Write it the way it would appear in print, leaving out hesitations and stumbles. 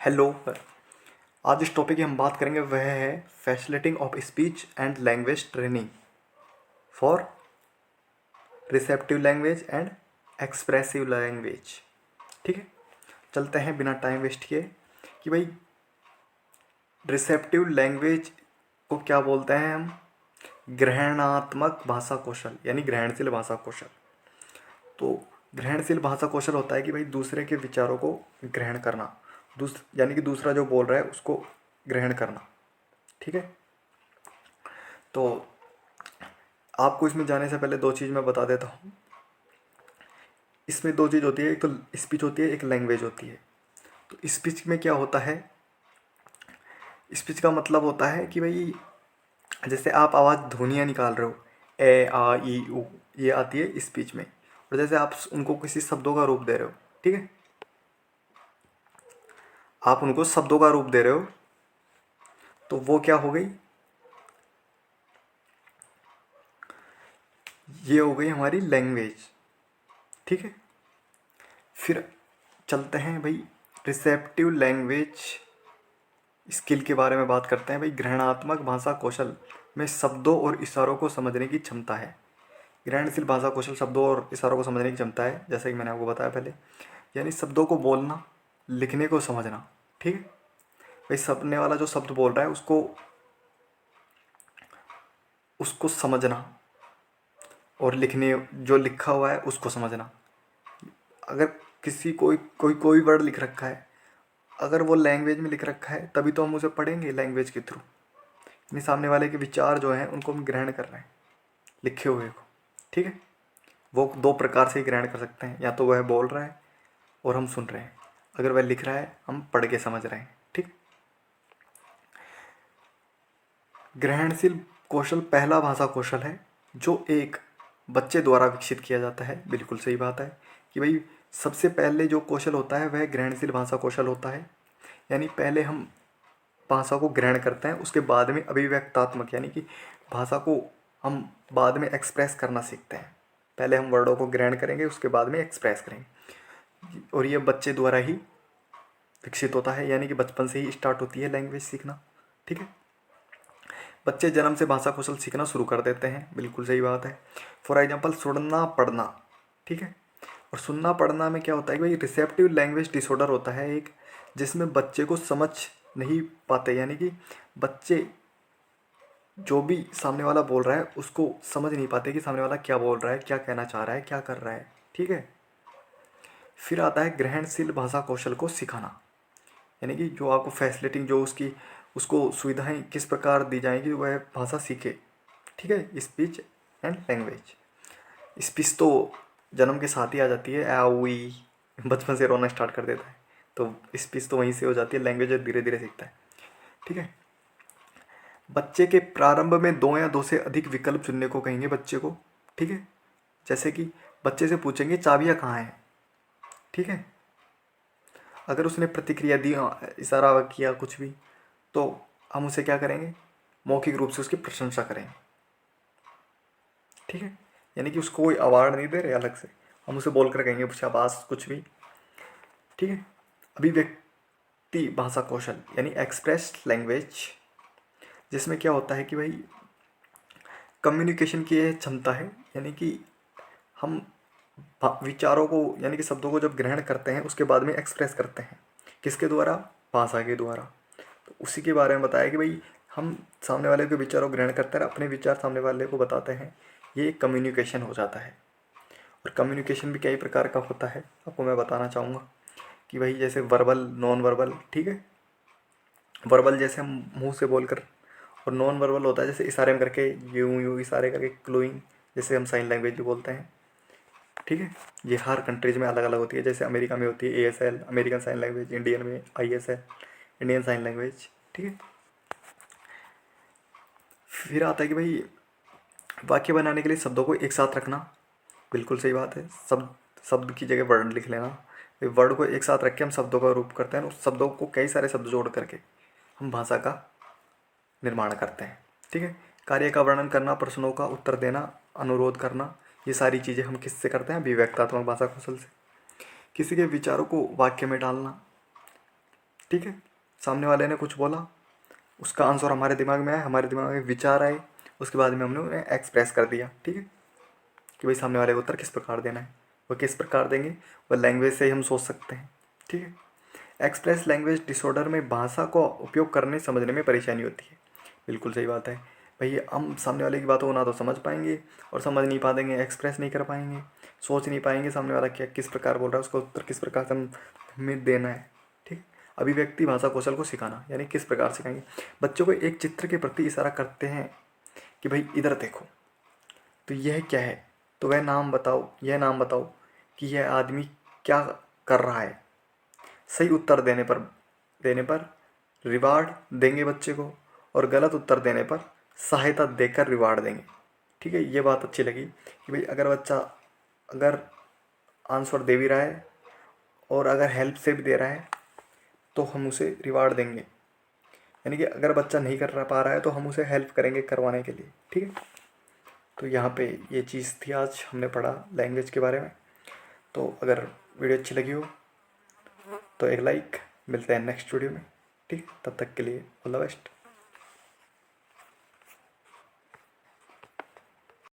Hello. आज इस topic की हम बात करेंगे वह है facilitating of speech and language training for receptive language and expressive language. ठीक है, चलते हैं बिना टाइम वेस्ट किए कि भाई रिसेप्टिव लैंग्वेज को क्या बोलते हैं हम। ग्रहणात्मक भाषा कौशल यानी ग्रहणशील भाषा कौशल। तो ग्रहणशील भाषा कौशल होता है कि भाई दूसरे के विचारों को ग्रहण करना, यानी कि दूसरा जो बोल रहा है उसको ग्रहण करना। ठीक है, तो आपको इसमें जाने से पहले दो चीज़ मैं बता देता हूँ। इसमें दो चीज़ होती है, एक तो स्पीच होती है, एक लैंग्वेज होती है। तो स्पीच में क्या होता है, स्पीच का मतलब होता है कि भाई जैसे आप आवाज़ ध्वनियाँ निकाल रहे हो, ए आ ई उ, ये आती है स्पीच में। और जैसे आप उनको किसी शब्दों का रूप दे रहे हो, ठीक है, आप उनको शब्दों का रूप दे रहे हो तो वो क्या हो गई, ये हो गई हमारी लैंग्वेज। ठीक है, फिर चलते हैं भाई रिसेप्टिव लैंग्वेज स्किल के बारे में बात करते हैं। भाई ग्रहणात्मक भाषा कौशल में शब्दों और इशारों को समझने की क्षमता है। ग्रहणशील भाषा कौशल शब्दों और इशारों को समझने की क्षमता है, जैसे कि मैंने आपको बताया पहले, यानी शब्दों को बोलना, लिखने को समझना। ठीक है, भाई सामने वाला जो शब्द बोल रहा है उसको उसको समझना, और लिखने जो लिखा हुआ है उसको समझना। अगर किसी कोई वर्ड लिख रखा है, अगर वो लैंग्वेज में लिख रखा है तभी तो हम उसे पढ़ेंगे लैंग्वेज के थ्रू। यानी सामने वाले के विचार जो हैं उनको हम ग्रहण कर रहे हैं, लिखे हुए को। ठीक है, वो दो प्रकार से ही ग्रहण कर सकते हैं, या तो वह बोल रहा है और हम सुन रहे हैं, अगर वह लिख रहा है हम पढ़ के समझ रहे हैं। ठीक, ग्रहणशील कौशल पहला भाषा कौशल है जो एक बच्चे द्वारा विकसित किया जाता है। बिल्कुल सही बात है कि भाई सबसे पहले जो कौशल होता है वह ग्रहणशील भाषा कौशल होता है। यानी पहले हम भाषा को ग्रहण करते हैं, उसके बाद में अभिव्यक्तात्मक यानी कि भाषा को हम बाद में एक्सप्रेस करना सीखते हैं। पहले हम वर्डों को ग्रहण करेंगे, उसके बाद में एक्सप्रेस करेंगे, और ये बच्चे द्वारा ही विकसित होता है, यानी कि बचपन से ही स्टार्ट होती है लैंग्वेज सीखना। ठीक है, बच्चे जन्म से भाषा कौशल सीखना शुरू कर देते हैं। बिल्कुल सही बात है। फॉर एग्जाम्पल सुनना पढ़ना। ठीक है, और सुनना पढ़ना में क्या होता है कि भाई रिसेप्टिव लैंग्वेज डिसऑर्डर होता है एक, जिसमें बच्चे को समझ नहीं पाते, यानी कि बच्चे जो भी सामने वाला बोल रहा है उसको समझ नहीं पाते कि सामने वाला क्या बोल रहा है, क्या कहना चाह रहा है, क्या कर रहा है। ठीक है, फिर आता है ग्रहणशील भाषा कौशल को सिखाना, यानी कि जो आपको फैसिलिटिंग जो उसकी उसको सुविधाएं किस प्रकार दी जाएंगी वह भाषा सीखे। ठीक है, स्पीच एंड लैंग्वेज। स्पीच तो जन्म के साथ ही आ जाती है, आ उई, बचपन से रोना स्टार्ट कर देता है, तो स्पीच तो वहीं से हो जाती है, लैंग्वेज धीरे धीरे सीखता है। ठीक है, बच्चे के प्रारंभ में दो या दो से अधिक विकल्प चुनने को कहेंगे बच्चे को। ठीक है, जैसे कि बच्चे से पूछेंगे चाबियाँ कहाँ हैं। ठीक है, अगर उसने प्रतिक्रिया दी, इशारा किया कुछ भी, तो हम उसे क्या करेंगे, मौखिक रूप से उसकी प्रशंसा करेंगे। ठीक है, यानी कि उसको कोई अवार्ड नहीं दे रहे अलग से, हम उसे बोल कर कहेंगे शाबाश कुछ भी। ठीक है, अभिव्यक्ति भाषा कौशल यानी एक्सप्रेस लैंग्वेज, जिसमें क्या होता है कि भाई कम्युनिकेशन की ये क्षमता है, यानी कि हम विचारों को यानी कि शब्दों को जब ग्रहण करते हैं उसके बाद में एक्सप्रेस करते हैं, किसके द्वारा, भाषा के द्वारा। तो उसी के बारे में बताया कि भाई हम सामने वाले के विचारों को ग्रहण करते हैं, अपने विचार सामने वाले को बताते हैं, ये कम्युनिकेशन हो जाता है। और कम्युनिकेशन भी कई प्रकार का होता है, आपको मैं बताना चाहूँगा कि भाई जैसे वर्बल, नॉन वर्बल। ठीक है, वर्बल जैसे हम मुंह से बोलकर, और नॉन वर्बल होता है जैसे इशारे में करके, यूं यूं इशारे करके, क्लोइंग, जैसे हम साइन लैंग्वेज भी बोलते हैं। ठीक है, ये हर कंट्रीज में अलग अलग होती है, जैसे अमेरिका में होती है ASL American sign language, Indian में ISL इंडियन साइन लैंग्वेज। ठीक है, फिर आता है कि भाई वाक्य बनाने के लिए शब्दों को एक साथ रखना। बिल्कुल सही बात है, शब्द शब्द की जगह वर्ड लिख लेना। वर्ड को एक साथ रख के हम शब्दों का रूप करते हैं, उस शब्दों को कई सारे शब्द जोड़ करके हम भाषा का निर्माण करते हैं। ठीक है, कार्य का वर्णन करना, प्रश्नों का उत्तर देना, अनुरोध करना, ये सारी चीज़ें हम किससे करते हैं, अभिव्यक्तात्मक भाषा कौशल से। किसी के विचारों को वाक्य में डालना, ठीक है, सामने वाले ने कुछ बोला, उसका आंसर हमारे दिमाग में आया, हमारे दिमाग में विचार आए, उसके बाद में हमने उन्हें एक्सप्रेस कर दिया। ठीक है, कि भाई सामने वाले को उत्तर किस प्रकार देना है, वो किस प्रकार देंगे, वो लैंग्वेज से ही हम सोच सकते हैं। ठीक है, एक्सप्रेस लैंग्वेज डिसऑर्डर में भाषा को उपयोग करने समझने में परेशानी होती है। बिल्कुल सही बात है भाई, हम सामने वाले की बातों को ना तो समझ पाएंगे और समझ नहीं पाएंगे, एक्सप्रेस नहीं कर पाएंगे, सोच नहीं पाएंगे सामने वाला क्या किस प्रकार बोल रहा है, उसका उत्तर किस प्रकार से हमें देना है। ठीक, अभिव्यक्ति भाषा कौशल को सिखाना, यानी किस प्रकार सिखाएंगे। बच्चों को एक चित्र के प्रति इशारा करते हैं कि भाई इधर देखो, तो यह क्या है, तो वह नाम बताओ, यह नाम बताओ कि यह आदमी क्या कर रहा है। सही उत्तर देने पर रिवार्ड देंगे बच्चे को, और गलत उत्तर देने पर सहायता देकर रिवार्ड देंगे। ठीक है, ये बात अच्छी लगी कि भाई अगर बच्चा अगर आंसर दे भी रहा है और अगर हेल्प से भी दे रहा है तो हम उसे रिवार्ड देंगे, यानी कि अगर बच्चा नहीं कर पा रहा है तो हम उसे हेल्प करेंगे करवाने के लिए। ठीक है, तो यहाँ पे ये चीज़ थी, आज हमने पढ़ा लैंग्वेज के बारे में। तो अगर वीडियो अच्छी लगी हो तो एक लाइक, मिलते हैं नेक्स्ट वीडियो में। ठीक, तब तक के लिए ऑल द बेस्ट।